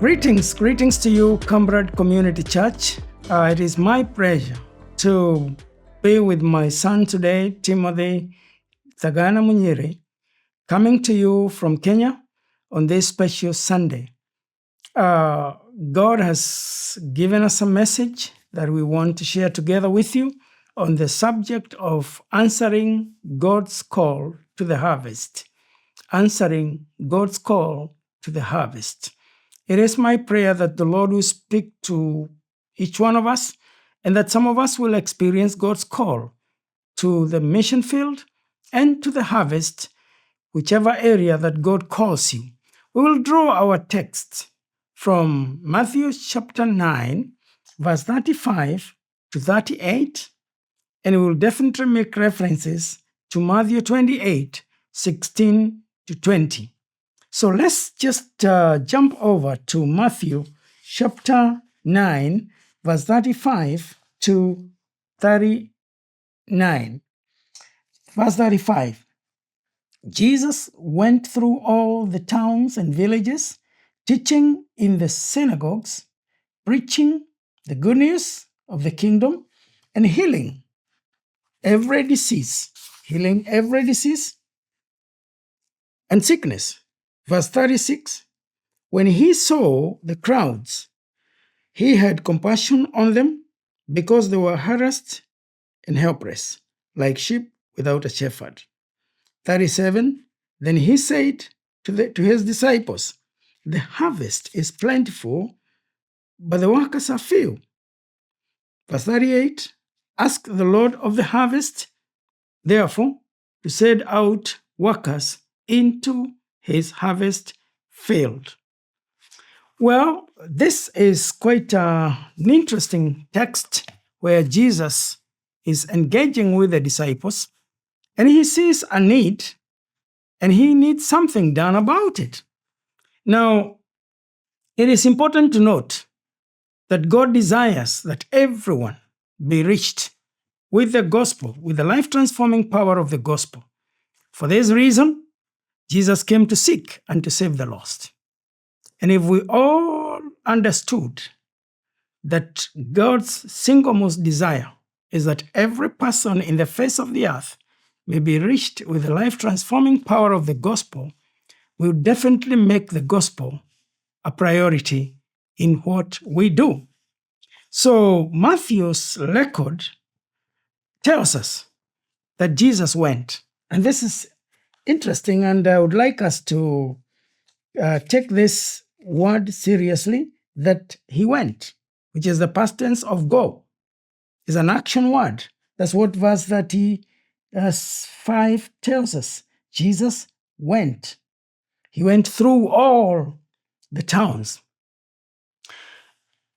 Greetings to you, Cumberland Community Church. It is my pleasure to be with my son today, Timothy Thagana Munyiri, coming to you from Kenya on this special Sunday. God has given us a message that we want to share together with you on the subject of answering God's call to the harvest. Answering God's call to the harvest. It is my prayer that the Lord will speak to each one of us and that some of us will experience God's call to the mission field and to the harvest, whichever area that God calls you. We will draw our text from Matthew chapter 9, verse 35 to 38, and we will definitely make references to Matthew 28, 16 to 20. So let's just jump over to Matthew chapter 9, verse 35 to 39. Verse 35. Jesus went through all the towns and villages, teaching in the synagogues, preaching the good news of the kingdom, and healing every disease and sickness. Verse 36, when he saw the crowds, he had compassion on them because they were harassed and helpless, like sheep without a shepherd. 37, then he said to his disciples, the harvest is plentiful, but the workers are few. Verse 38, ask the Lord of the harvest, therefore, to send out workers into his harvest field. Well, this is quite an interesting text where Jesus is engaging with the disciples and he sees a need and he needs something done about it. Now, it is important to note that God desires that everyone be reached with the gospel, with the life-transforming power of the gospel. For this reason, Jesus came to seek and to save the lost. And if we all understood that God's single most desire is that every person in the face of the earth may be reached with the life-transforming power of the gospel, we would definitely make the gospel a priority in what we do. So Matthew's record tells us that Jesus went. And this is interesting, and I would like us to take this word seriously, that he went, which is the past tense of go, is an action word. That's what verse 35 tells us. Jesus went. He went through all the towns.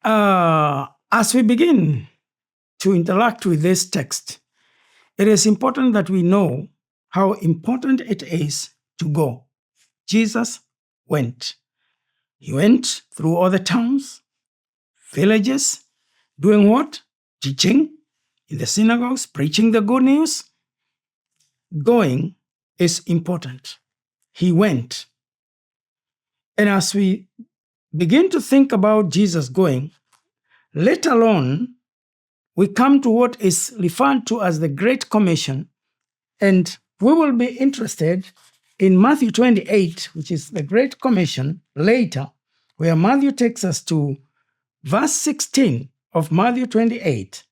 As we begin to interact with this text, it is important that we know how important it is to go. Jesus went. He went through all the towns, villages, doing what? Teaching in the synagogues, preaching the good news. Going is important. He went. And as we begin to think about Jesus going, later on, we come to what is referred to as the Great Commission, and we will be interested in Matthew 28, which is the Great Commission, later, where Matthew takes us to verse 16 of Matthew 28.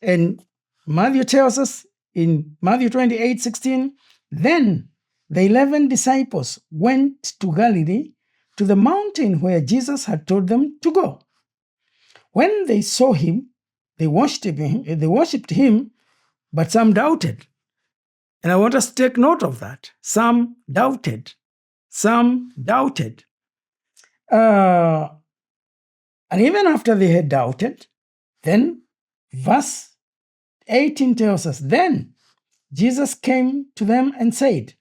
And Matthew tells us in Matthew 28:16, then the 11 disciples went to Galilee, to the mountain where Jesus had told them to go. When they saw him, they worshipped him, but some doubted. And I want us to take note of that. Some doubted. And even after they had doubted, then verse 18 tells us, then Jesus came to them and said,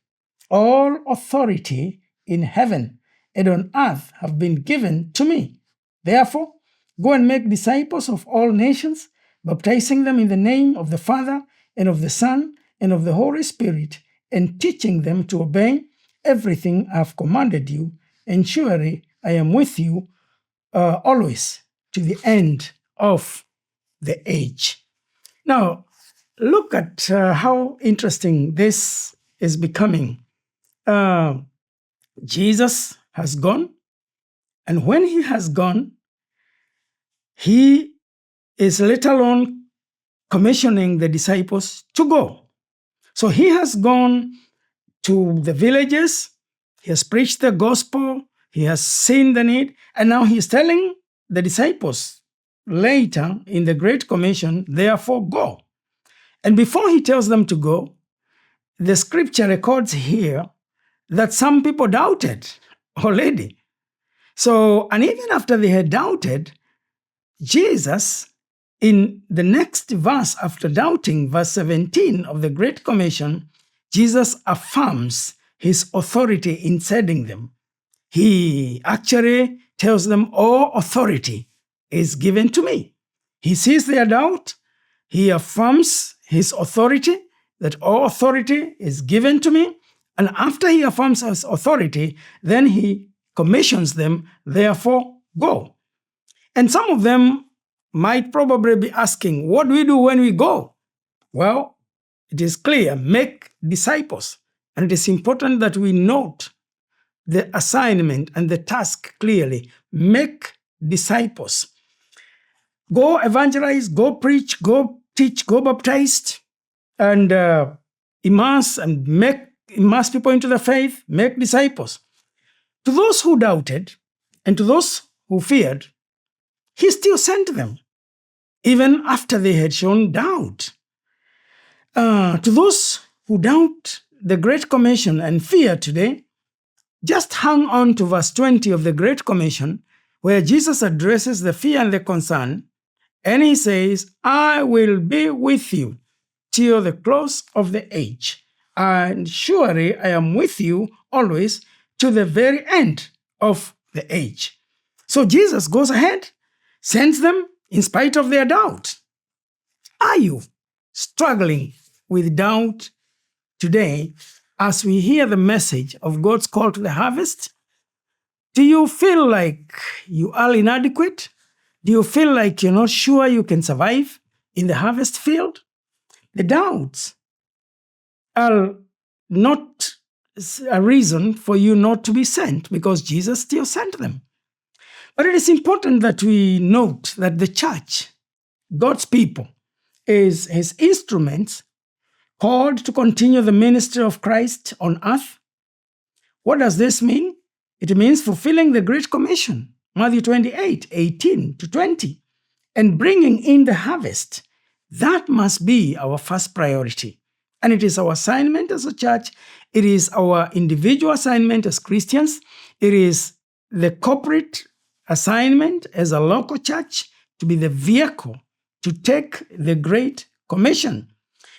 all authority in heaven and on earth have been given to me. Therefore, go and make disciples of all nations, baptizing them in the name of the Father and of the Son and of the Holy Spirit, and teaching them to obey everything I have commanded you. And surely I am with you always to the end of the age. Now, look at how interesting this is becoming. Jesus has gone, and when he has gone, he is later on commissioning the disciples to go. So he has gone to the villages, he has preached the gospel, he has seen the need, and now he's telling the disciples later in the Great Commission, therefore go. And before he tells them to go, the scripture records here that some people doubted already. So, and even after they had doubted, Jesus, in the next verse after doubting, verse 17 of the Great Commission, Jesus affirms his authority in sending them. He actually tells them, all authority is given to me. He sees their doubt. He affirms his authority, that all authority is given to me. And after he affirms his authority, then he commissions them, therefore go. And some of them might probably be asking, what do we do when we go? Well, it is clear, make disciples. And it is important that we note the assignment and the task clearly. Make disciples. Go evangelize, go preach, go teach, go baptize, and immerse people into the faith, make disciples. To those who doubted and to those who feared, he still sent them, even after they had shown doubt. To those who doubt the Great Commission and fear today, just hang on to verse 20 of the Great Commission, where Jesus addresses the fear and the concern, and he says, I will be with you till the close of the age, and surely I am with you always to the very end of the age. So Jesus goes ahead, sends them in spite of their doubt. Are you struggling with doubt today as we hear the message of God's call to the harvest? Do you feel like you are inadequate? Do you feel like you're not sure you can survive in the harvest field? The doubts are not a reason for you not to be sent, because Jesus still sent them. But it is important that we note that the church, God's people, is his instruments called to continue the ministry of Christ on earth. What does this mean? It means fulfilling the Great Commission, Matthew 28, 18 to 20, and bringing in the harvest. That must be our first priority. And it is our assignment as a church. It is our individual assignment as Christians. It is the corporate assignment as a local church to be the vehicle to take the Great Commission.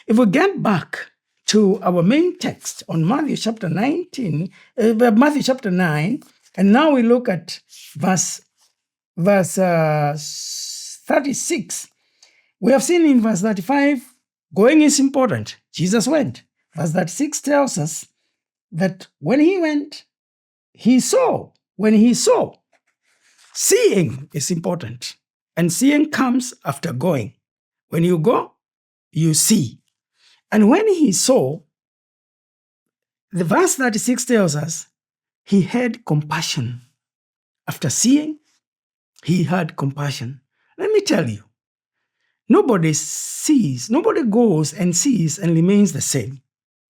If we get back to our main text on Matthew chapter 9, and now we look at verse 36. We have seen in verse 35, going is important. Jesus went. Verse 36 tells us that when he went, he saw. When he saw, seeing is important. And seeing comes after going. When you go, you see. And when he saw, the verse 36 tells us, he had compassion. After seeing, he had compassion. Let me tell you, nobody goes and sees and remains the same.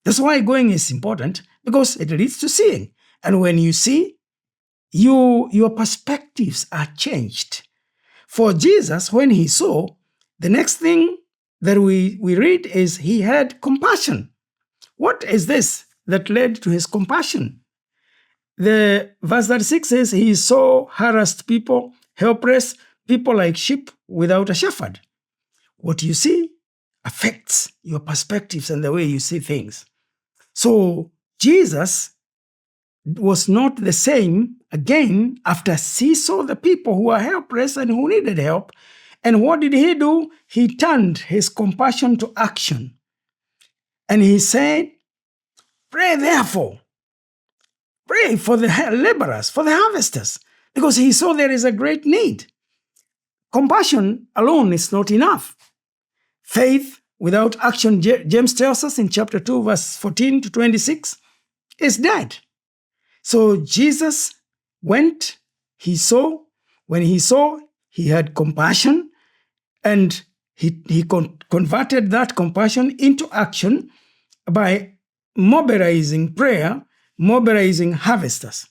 That's why going is important, because it leads to seeing. And when you see, your perspectives are changed. For Jesus, when he saw, the next thing that we read is he had compassion. What is this that led to his compassion? The verse 36 says he saw harassed people, helpless, people like sheep without a shepherd. What you see affects your perspectives and the way you see things. So Jesus was not the same again after he saw the people who were helpless and who needed help. And what did he do? He turned his compassion to action. And he said, pray therefore. Pray for the laborers, for the harvesters, because he saw there is a great need. Compassion alone is not enough. Faith without action, James tells us in chapter 2, verse 14 to 26, is dead. So Jesus went, he saw, when he saw, he had compassion, and he converted that compassion into action by mobilizing prayer, mobilizing harvesters.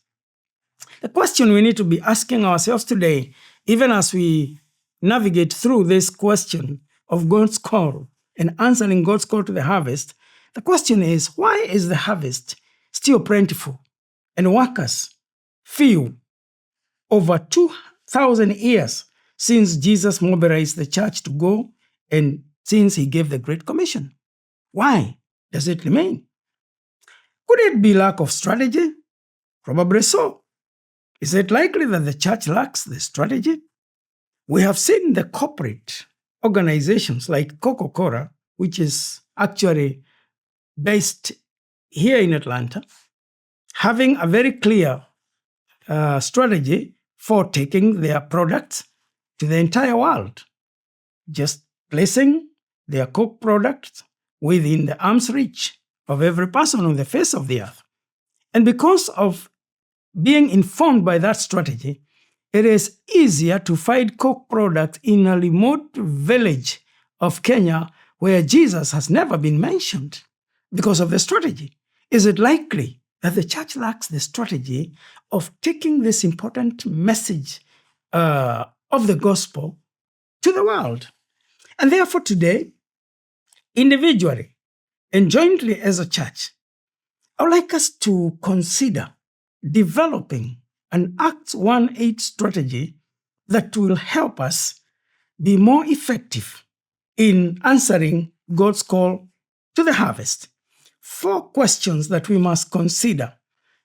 The question we need to be asking ourselves today, even as we navigate through this question of God's call and answering God's call to the harvest, the question is, why is the harvest still plentiful and workers few over 2,000 years since Jesus mobilized the church to go and since he gave the Great Commission? Why does it remain? Could it be lack of strategy? Probably so. Is it likely that the church lacks the strategy? We have seen the corporate organizations like Coca-Cola, which is actually based here in Atlanta, having a very clear strategy for taking their products to the entire world, just placing their Coke products within the arm's reach of every person on the face of the earth. And because of being informed by that strategy, it is easier to find Coke products in a remote village of Kenya where Jesus has never been mentioned because of the strategy. Is it likely that the church lacks the strategy of taking this important message of the gospel to the world? And therefore today, individually and jointly as a church, I would like us to consider developing an Acts 1:8 strategy that will help us be more effective in answering God's call to the harvest. 4 questions that we must consider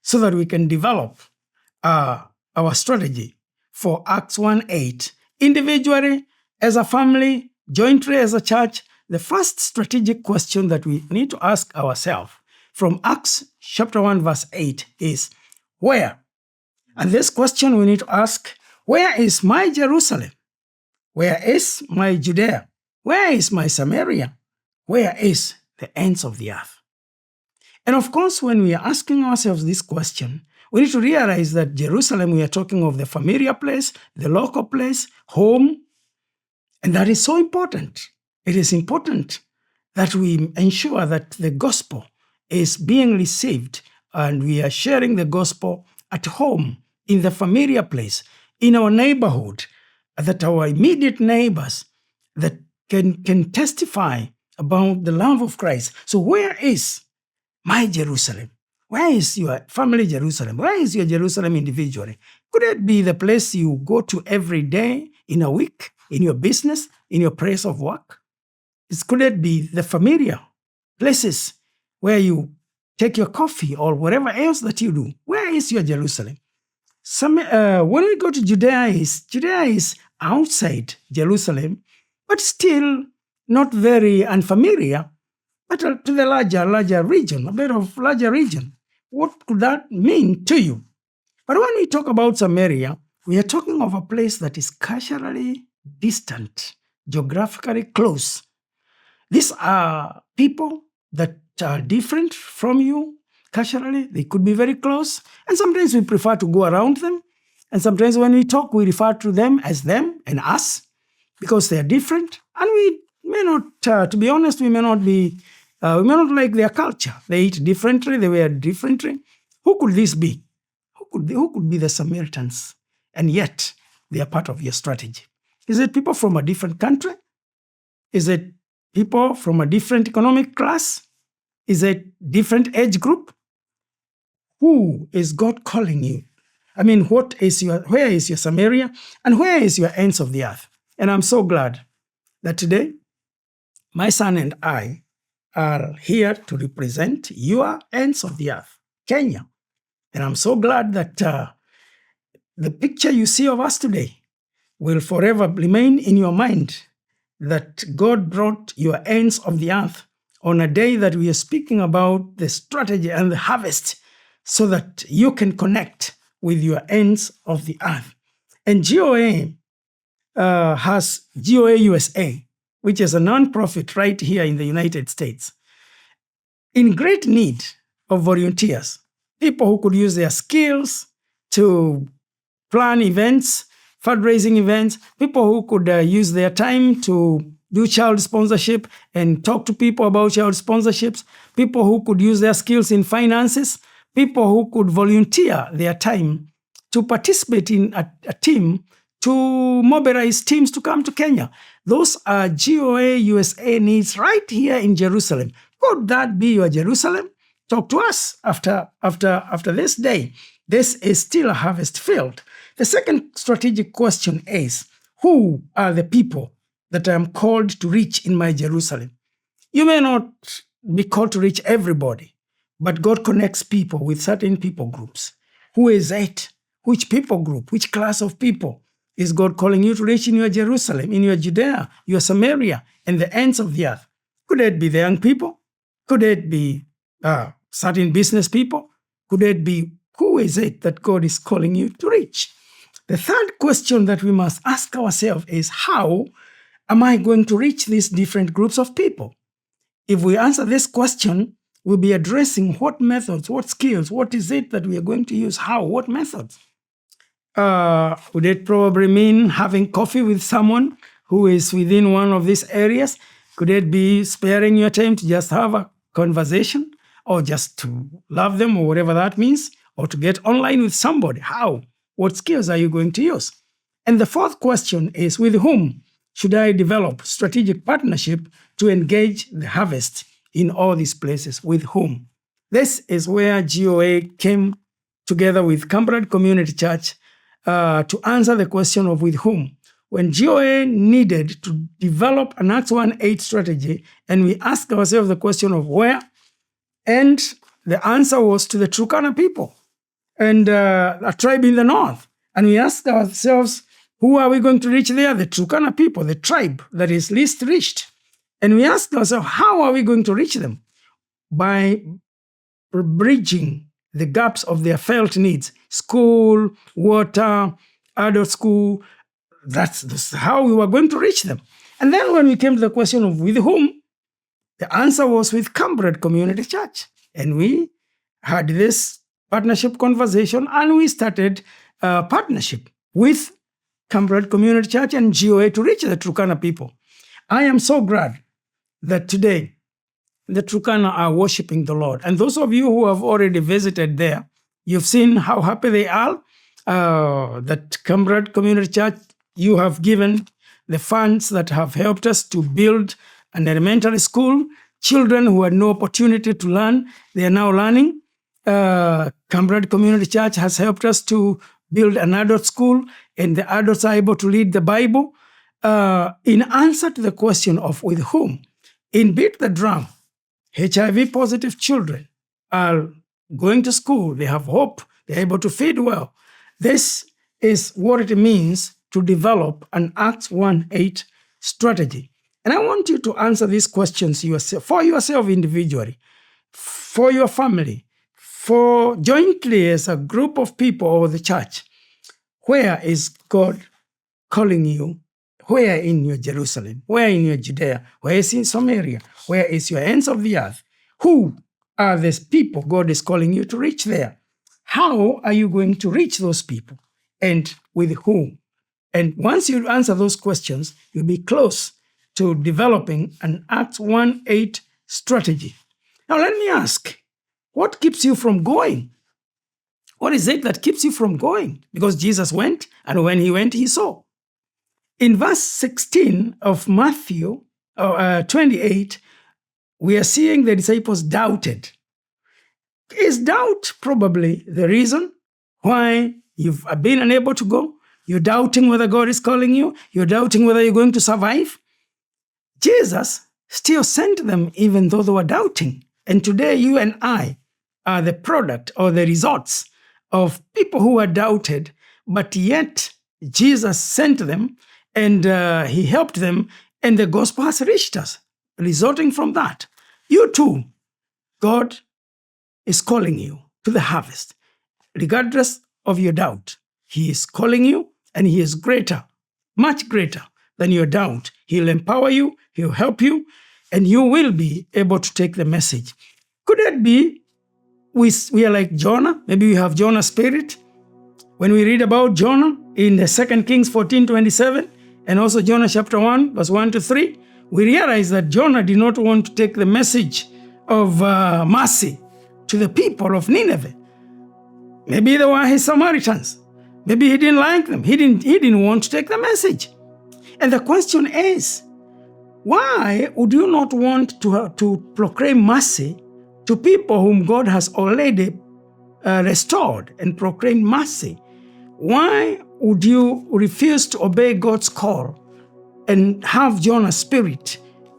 so that we can develop our strategy for Acts 1:8, individually, as a family, jointly as a church. The first strategic question that we need to ask ourselves from Acts chapter 1 verse 8 is, where? And this question we need to ask, where is my Jerusalem? Where is my Judea? Where is my Samaria? Where is the ends of the earth? And of course, when we are asking ourselves this question, we need to realize that Jerusalem, we are talking of the familiar place, the local place, home, and that is so important. It is important that we ensure that the gospel is being received and we are sharing the gospel at home, in the familiar place, in our neighborhood, that our immediate neighbors that can testify about the love of Christ. So where is my Jerusalem? Where is your family Jerusalem? Where is your Jerusalem individually? Could it be the place you go to every day, in a week, in your business, in your place of work? Could it be the familiar places where you take your coffee or whatever else that you do? Where is your Jerusalem? When we go to Judea is outside Jerusalem, but still not very unfamiliar, but to the larger region, a bit of larger region. What could that mean to you? But when we talk about Samaria, we are talking of a place that is culturally distant, geographically close. These are people that are different from you culturally. They could be very close. And sometimes we prefer to go around them. And sometimes when we talk, we refer to them as them and us because they are different. And we may not, to be honest, we may not like their culture. They eat differently. They wear differently. Who could this be? Who could be the Samaritans? And yet, they are part of your strategy. Is it people from a different country? Is it people from a different economic class? Is it different age group? Who is God calling you? I mean, where is your Samaria and where is your ends of the earth? And I'm so glad that today, my son and I are here to represent your ends of the earth, Kenya. And I'm so glad that the picture you see of us today will forever remain in your mind, that God brought your ends of the earth on a day that we are speaking about the strategy and the harvest so that you can connect with your ends of the earth. And GOA has GOA USA, which is a nonprofit right here in the United States, in great need of volunteers, people who could use their skills to plan events, fundraising events, people who could use their time to do child sponsorship and talk to people about child sponsorships, people who could use their skills in finances, people who could volunteer their time to participate in a team to mobilize teams to come to Kenya. Those are GOA USA needs right here in Jerusalem. Could that be your Jerusalem? Talk to us after this day. This is still a harvest field. The second strategic question is, who are the people that I am called to reach in my Jerusalem? You may not be called to reach everybody, but God connects people with certain people groups. Who is it? Which people group? Which class of people is God calling you to reach in your Jerusalem, in your Judea, your Samaria, and the ends of the earth? Could it be the young people? Could it be certain business people? Could it be, who is it that God is calling you to reach? The third question that we must ask ourselves is, how am I going to reach these different groups of people? If we answer this question, we'll be addressing what methods, what skills, what is it that we are going to use, how, what methods. Would it probably mean having coffee with someone who is within one of these areas? Could it be sparing your time to just have a conversation, or just to love them, or whatever that means, or to get online with somebody? How? What skills are you going to use? And the fourth question is, with whom should I develop strategic partnership to engage the harvest in all these places? With whom? This is where GOA came together with Cumberland Community Church to answer the question of with whom. When GOA needed to develop an Acts 1:8 strategy, and we asked ourselves the question of where, and the answer was to the Thagana people and a tribe in the north. And we asked ourselves, who are we going to reach there? The Thagana people, the tribe that is least reached. And we asked ourselves, how are we going to reach them? By bridging the gaps of their felt needs: school, water, adult school. That's how we were going to reach them. And then when we came to the question of with whom, the answer was with Cumberland Community Church. And we had this partnership conversation, and we started a partnership with Cumberland Community Church and GOA to reach the Thagana people. I am so glad that today the Thagana are worshiping the Lord. And those of you who have already visited there, you've seen how happy they are that Cumberland Community Church, you have given the funds that have helped us to build an elementary school. Children who had no opportunity to learn, they are now learning. Cumberland Community Church has helped us to build an adult school, and the adults are able to read the Bible. In answer to the question of with whom, in Beat the Drum, HIV positive children are going to school, they have hope, they're able to feed well. This is what it means to develop an Acts 1:8 strategy. And I want you to answer these questions yourself, for yourself individually, for your family, for jointly as a group of people or the church. Where is God calling you? Where in your Jerusalem? Where in your Judea? Where is in Samaria? Where is your ends of the earth? Who are these people God is calling you to reach there? How are you going to reach those people? And with whom? And once you answer those questions, you'll be close to developing an Acts 1:8 strategy. Now let me ask, what keeps you from going? What is it that keeps you from going? Because Jesus went, and when he went, he saw. In verse 16 of Matthew 28, we are seeing the disciples doubted. Is doubt probably the reason why you've been unable to go? You're doubting whether God is calling you. You're doubting whether you're going to survive. Jesus still sent them even though they were doubting. And today you and I are the product or the results of people who were doubted, but yet Jesus sent them and he helped them, and the gospel has reached us. Resulting from that, you too, God is calling you to the harvest, regardless of your doubt. He is calling you, and He is greater, much greater than your doubt. He'll empower you, He'll help you, and you will be able to take the message. Could it be we are like Jonah? Maybe we have Jonah's spirit. When we read about Jonah in the 2 Kings 14:27, and also Jonah chapter 1, verse 1 to 3, we realize that Jonah did not want to take the message of mercy to the people of Nineveh. Maybe they were his Samaritans. Maybe he didn't like them. He didn't want to take the message. And the question is, why would you not want to proclaim mercy to people whom God has already restored and proclaimed mercy? Why would you refuse to obey God's call and have Jonah's spirit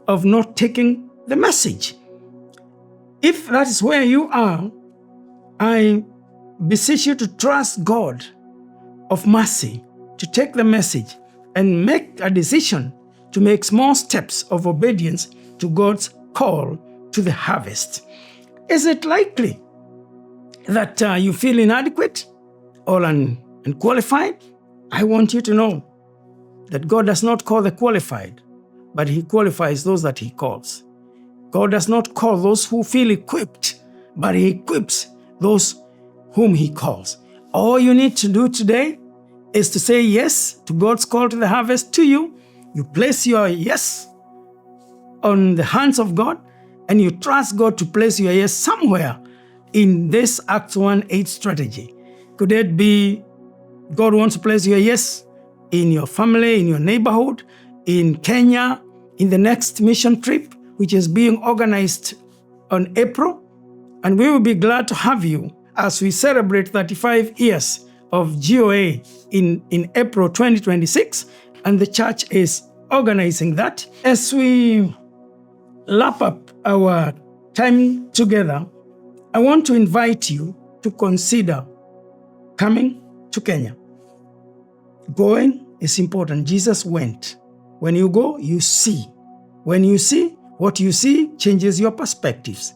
of not taking the message? If that is where you are, I beseech you to trust God of mercy, to take the message and make a decision to make small steps of obedience to God's call to the harvest. Is it likely that you feel inadequate or unqualified? I want you to know that God does not call the qualified, but He qualifies those that He calls. God does not call those who feel equipped, but He equips those whom He calls. All you need to do today is to say yes to God's call to the harvest to you. You place your yes on the hands of God, and you trust God to place your yes somewhere in this Acts 1:8 strategy. Could it be God wants to place your yes in your family, in your neighborhood, in Kenya, in the next mission trip, which is being organized on April? And we will be glad to have you as we celebrate 35 years of GOA in April 2026. And the church is organizing that. As we wrap up our time together, I want to invite you to consider coming to Kenya. Going is important. Jesus went. When you go, you see. When you see, what you see changes your perspectives,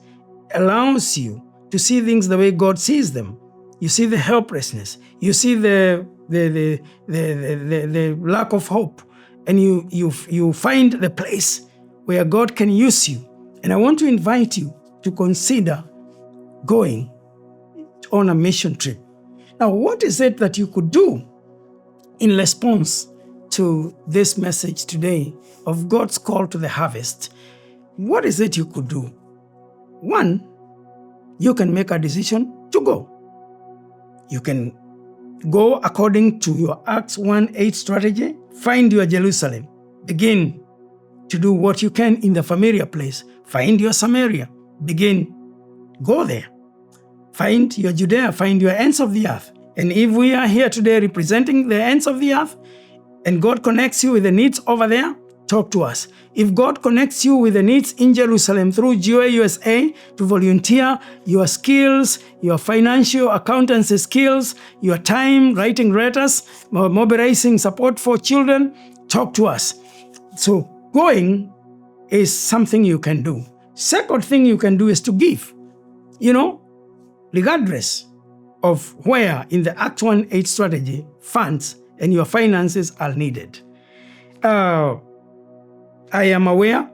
allows you to see things the way God sees them. You see the helplessness. You see the lack of hope, and you find the place where God can use you. And I want to invite you to consider going on a mission trip. Now, what is it that you could do in response to this message today of God's call to the harvest? What is it you could do? One, you can make a decision to go. You can go according to your Acts 1:8 strategy. Find your Jerusalem. Begin to do what you can in the familiar place. Find your Samaria. Begin. Go there. Find your Judea. Find your ends of the earth. And if we are here today representing the ends of the earth, and God connects you with the needs over there, talk to us. If God connects you with the needs in Jerusalem through GOA USA to volunteer your skills, your financial accountancy skills, your time writing letters, mobilizing support for children, talk to us. So going is something you can do. Second thing you can do is to give. Regardless of where in the Act 1:8 strategy funds and your finances are needed. I am aware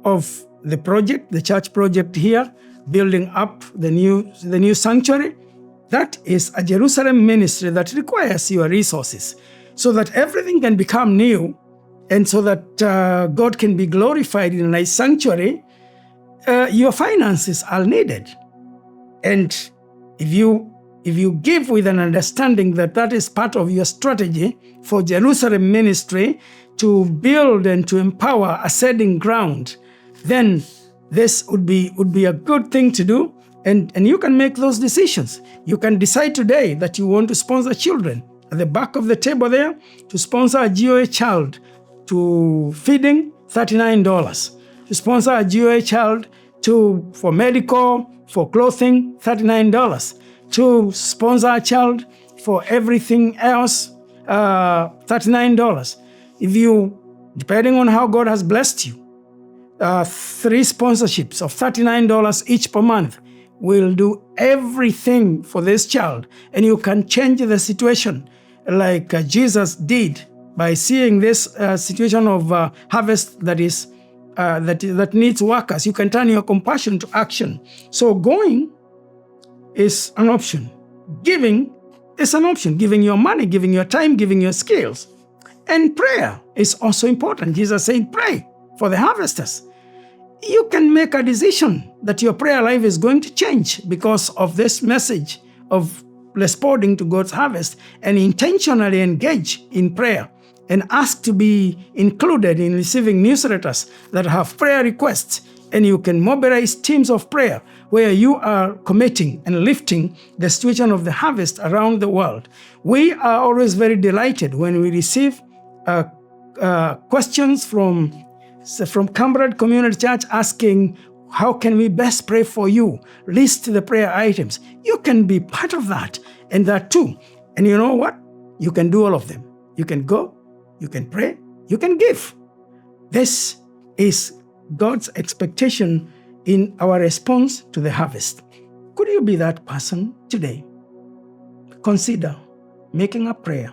of the project, the church project here, building up the new sanctuary. That is a Jerusalem ministry that requires your resources so that everything can become new, and so that God can be glorified in a nice sanctuary. Your finances are needed. And if you give with an understanding that that is part of your strategy for Jerusalem ministry to build and to empower a setting ground, then this would be a good thing to do, and you can make those decisions. You can decide today that you want to sponsor children. At the back of the table there, to sponsor a GOA child to feeding, $39. To sponsor a GOA child for medical, for clothing, $39. To sponsor a child for everything else, $39. If you, depending on how God has blessed you, 3 sponsorships of $39 each per month will do everything for this child, and you can change the situation like Jesus did by seeing this situation of harvest that needs workers. You can turn your compassion to action. So going is an option. Giving is an option. Giving your money, giving your time, giving your skills. And prayer is also important. Jesus said, pray for the harvesters. You can make a decision that your prayer life is going to change because of this message of responding to God's harvest, and intentionally engage in prayer and ask to be included in receiving newsletters that have prayer requests. And you can mobilize teams of prayer where you are committing and lifting the situation of the harvest around the world. We are always very delighted when we receive questions from Cumberland Community Church asking, how can we best pray for you? List the prayer items. You can be part of that and that too. And you know what? You can do all of them. You can go, you can pray, you can give. This is God's expectation in our response to the harvest. Could you be that person today? Consider making a prayer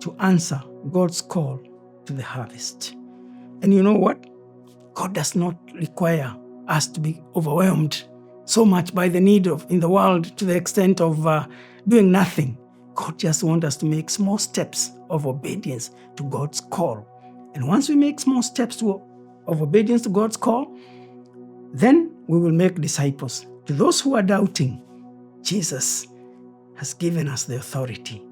to answer God's call to the harvest. And you know what? God does not require us to be overwhelmed so much by the need in the world to the extent of doing nothing. God just wants us to make small steps of obedience to God's call. And once we make small steps of obedience to God's call, then we will make disciples. To those who are doubting, Jesus has given us the authority.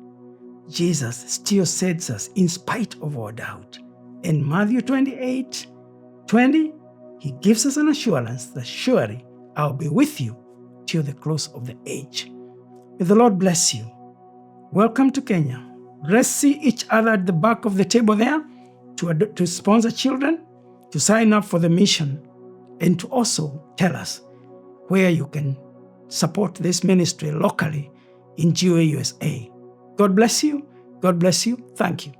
Jesus still saves us in spite of our doubt. In Matthew 28:20, he gives us an assurance that surely I'll be with you till the close of the age. May the Lord bless you. Welcome to Kenya. Let's see each other at the back of the table there to sponsor children, to sign up for the mission, and to also tell us where you can support this ministry locally in GA USA. God bless you. God bless you. Thank you.